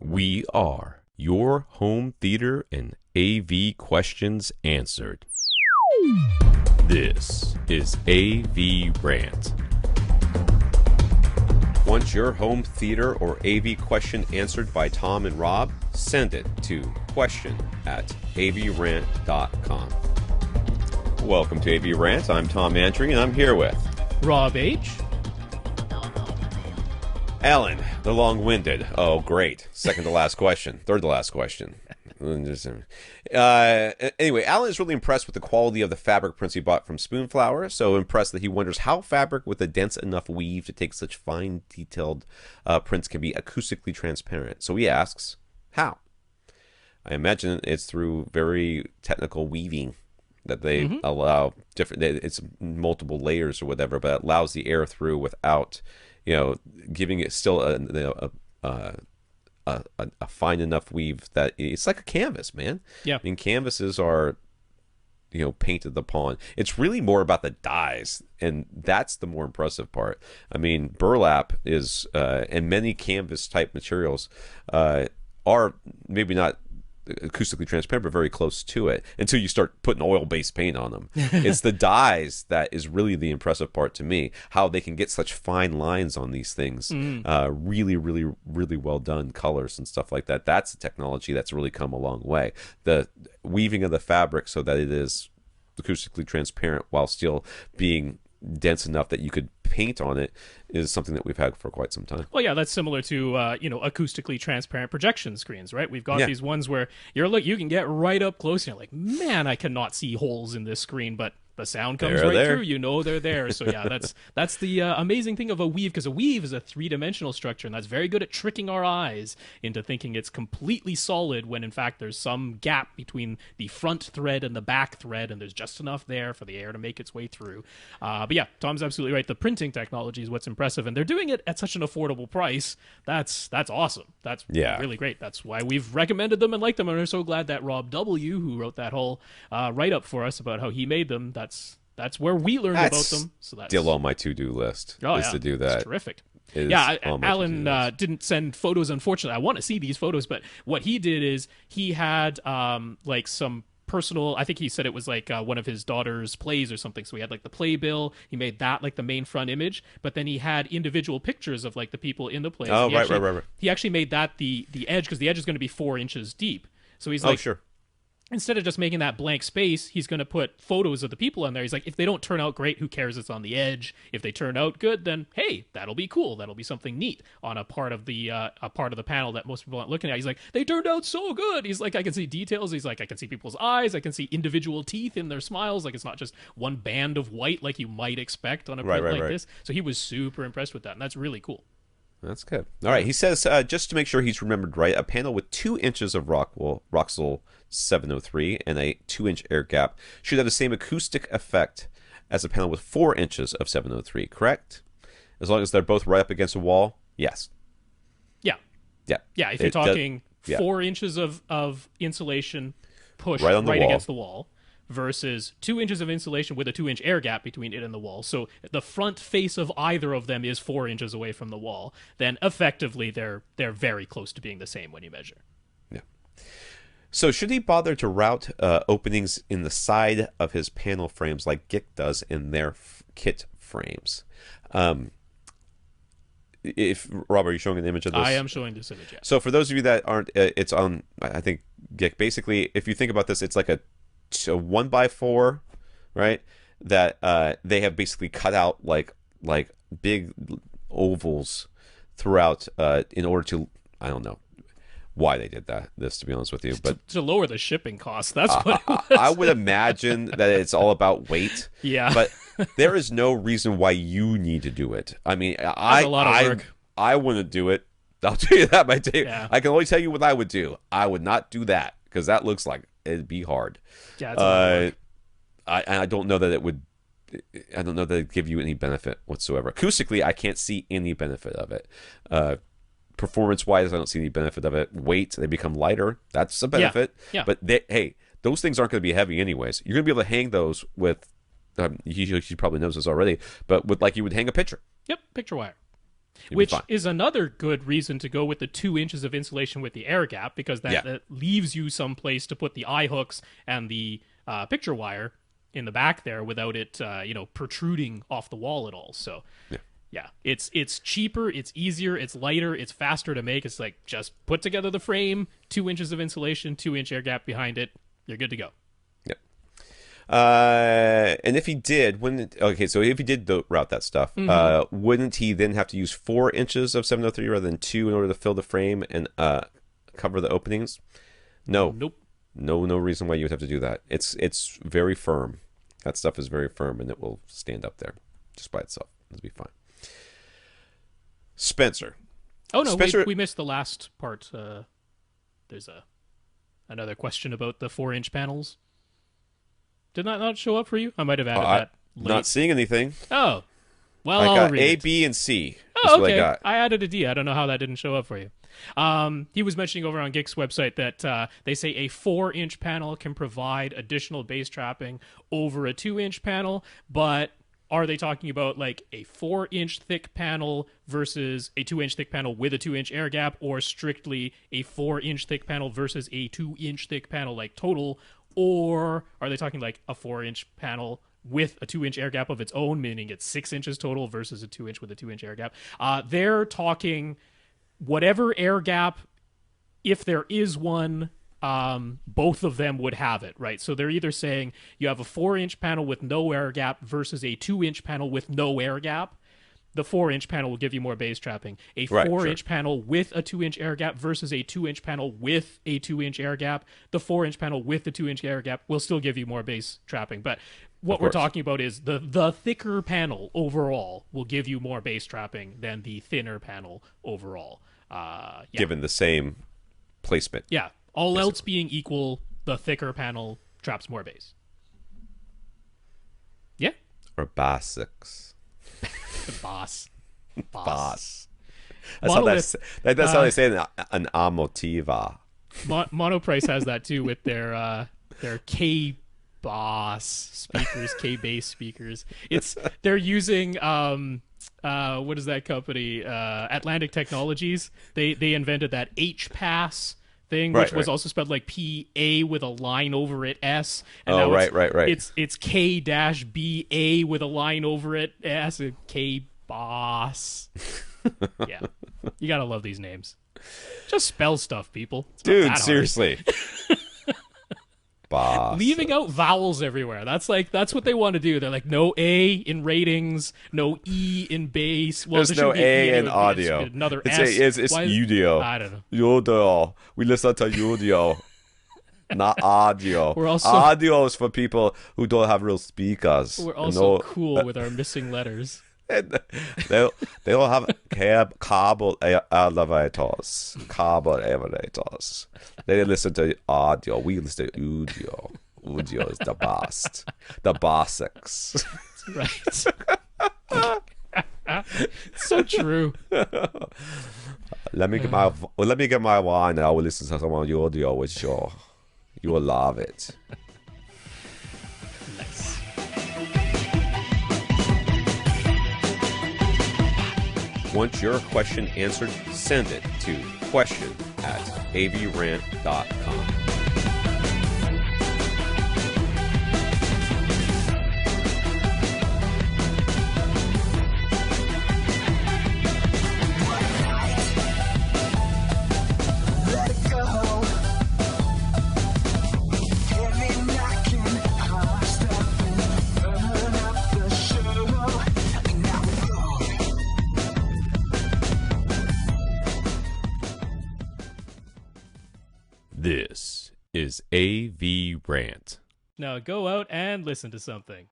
We are your home theater and AV questions answered. This is AVRant. Want your home theater or AV question answered by Tom and Rob? Send it to question@avrant.com. Welcome to AVRant. I'm Tom Andry, and I'm here with Rob H. Alan, the long-winded. Oh, great. Second to last question. Third to last question. Anyway, Alan is really impressed with the quality of the fabric prints he bought from Spoonflower. So impressed that he wonders how fabric with a dense enough weave to take such fine, detailed prints can be acoustically transparent. So he asks, how? I imagine it's through very technical weaving that they allow different. It's multiple layers or whatever, but it allows the air through without, giving it still a fine enough weave that it's like a canvas, man. Yeah. I mean, canvases are, painted upon. It's really more about the dyes, and that's the more impressive part. I mean, burlap is, and many canvas type materials are maybe not acoustically transparent, but very close to it until you start putting oil-based paint on them. It's the dyes that is really the impressive part to me, how they can get such fine lines on these things. Really, really, really well done colors and stuff like that. That's the technology that's really come a long way. The weaving of the fabric so that it is acoustically transparent while still being dense enough that you could paint on it is something that we've had for quite some time. Well, yeah, that's similar to acoustically transparent projection screens, right? We've got these ones where you can get right up close and you're like, man, I cannot see holes in this screen, but the sound comes right through. They're there. So yeah, that's the amazing thing of a weave, because a weave is a three-dimensional structure, and that's very good at tricking our eyes into thinking it's completely solid when in fact there's some gap between the front thread and the back thread, and there's just enough there for the air to make its way through. But yeah, Tom's absolutely right. The printing technology is what's impressive, and they're doing it at such an affordable price. That's awesome. That's really great. That's why we've recommended them and liked them, and we're so glad that Rob W., who wrote that whole write-up for us about how he made them, that's where we learned about them. So that's still on my to-do list to do that. It's terrific. Alan didn't send photos, unfortunately. I want to see these photos, but what he did is he had like some personal, I think he said it was like one of his daughter's plays or something, so he had like the playbill, he made that like the main front image, but then he had individual pictures of like the people in the plays. Right. He actually made that the edge, because the edge is going to be 4 inches deep, so he's like, sure, instead of just making that blank space, he's going to put photos of the people on there. He's like, if they don't turn out great, who cares? It's on the edge. If they turn out good, then hey, that'll be cool. That'll be something neat on a part of the panel that most people aren't looking at. He's like, they turned out so good. He's like, I can see details. He's like, I can see people's eyes. I can see individual teeth in their smiles. Like, it's not just one band of white like you might expect on a print like this. So he was super impressed with that, and that's really cool. That's good. All right, he says, just to make sure he's remembered right, a panel with 2 inches of Roxel 703 and a 2-inch air gap should have the same acoustic effect as a panel with 4 inches of 703, correct? As long as they're both right up against a wall? Yes. Yeah. If you're talking 4 inches of insulation pushed right against the wall versus 2 inches of insulation with a 2-inch air gap between it and the wall, so the front face of either of them is 4 inches away from the wall, then effectively they're very close to being the same when you measure. Yeah. So should he bother to route openings in the side of his panel frames like Gick does in their kit frames? If Rob, are you showing an image of this? I am showing this image, yeah. So for those of you that aren't, it's on, I think, Gick. Basically, if you think about this, it's like a 1x4, right? That they have basically cut out like big ovals throughout in order to, I don't know why they did this, to be honest with you, but to lower the shipping costs. That's what it was. I would imagine that it's all about weight. Yeah, but there is no reason why you need to do it. I mean, a lot of work. I wouldn't do it. I'll tell you that. I can only tell you what I would do. I would not do that, because that looks like it'd be hard. Yeah, it's a lot of work. I don't know that it would. I don't know that it'd give you any benefit whatsoever. Acoustically, I can't see any benefit of it. Performance-wise, I don't see any benefit of it. Weight, they become lighter. That's a benefit. Yeah. But those things aren't going to be heavy anyways. You're going to be able to hang those with. He probably knows this already, but with like you would hang a picture. Yep, picture wire. Which is another good reason to go with the 2 inches of insulation with the air gap, because that leaves you some place to put the eye hooks and the picture wire in the back there without it, protruding off the wall at all. So, yeah, it's cheaper, it's easier, it's lighter, it's faster to make. It's like just put together the frame, 2 inches of insulation, 2-inch air gap behind it, you're good to go. And if he did, so if he did route that stuff, wouldn't he then have to use 4 inches of 703 rather than 2 in order to fill the frame and cover the openings? No. Nope. No reason why you would have to do that. It's very firm. That stuff is very firm, and it will stand up there just by itself. It'll be fine. Spencer. Oh, no, Spencer... we missed the last part. There's another question about the 4-inch panels. Did that not show up for you? I might have added that late. Not seeing anything. Oh. Well, I got read A, it. B, and C. Oh, okay. I added a D. I don't know how that didn't show up for you. He was mentioning over on Geek's website that they say a 4-inch panel can provide additional bass trapping over a 2-inch panel, but are they talking about like a 4-inch thick panel versus a 2-inch thick panel with a 2-inch air gap, or strictly a 4-inch thick panel versus a 2-inch thick panel, like total? Or are they talking like a 4-inch panel with a 2-inch air gap of its own, meaning it's 6 inches total versus a 2-inch with a 2-inch air gap? They're talking whatever air gap, if there is one, both of them would have it, right? So they're either saying you have a 4-inch panel with no air gap versus a 2-inch panel with no air gap. The 4-inch panel will give you more bass trapping. A 4-inch panel with a 2-inch air gap versus a 2-inch panel with a 2-inch air gap. The 4-inch panel with the 2-inch air gap will still give you more bass trapping. But what we're talking about is the thicker panel overall will give you more bass trapping than the thinner panel overall. Given the same placement. Yeah. All else being equal, the thicker panel traps more bass. Yeah. Or basics. Boss. That's how they say it, an amotiva. Monoprice has that too with their K-Boss speakers, K-Bass speakers. They're using what is that company? Atlantic Technologies. They invented that H-Pass thing, which was also spelled like P-A with a line over it, S. And right. It's K-B-A with a line over it, S, K-Boss. Yeah. You gotta love these names. Just spell stuff, people. Dude, seriously. Boss. Leaving out vowels everywhere. That's what they want to do. They're like, no A in ratings, no E in bass. Well, there's no A in audio. Another S. It's audio. I don't know. Audio. We listen to audio, not audio. Audio is for people who don't have real speakers. We're also cool with our missing letters. They'll have cable elevators. They listen to audio. We listen to audio. Audio is the best. The basics. Right. So true. Let me get my wine and I will listen to some audio with you. You will love it. Nice. Want your question answered? Send it to question@avrant.com. This is AVRant. Now go out and listen to something.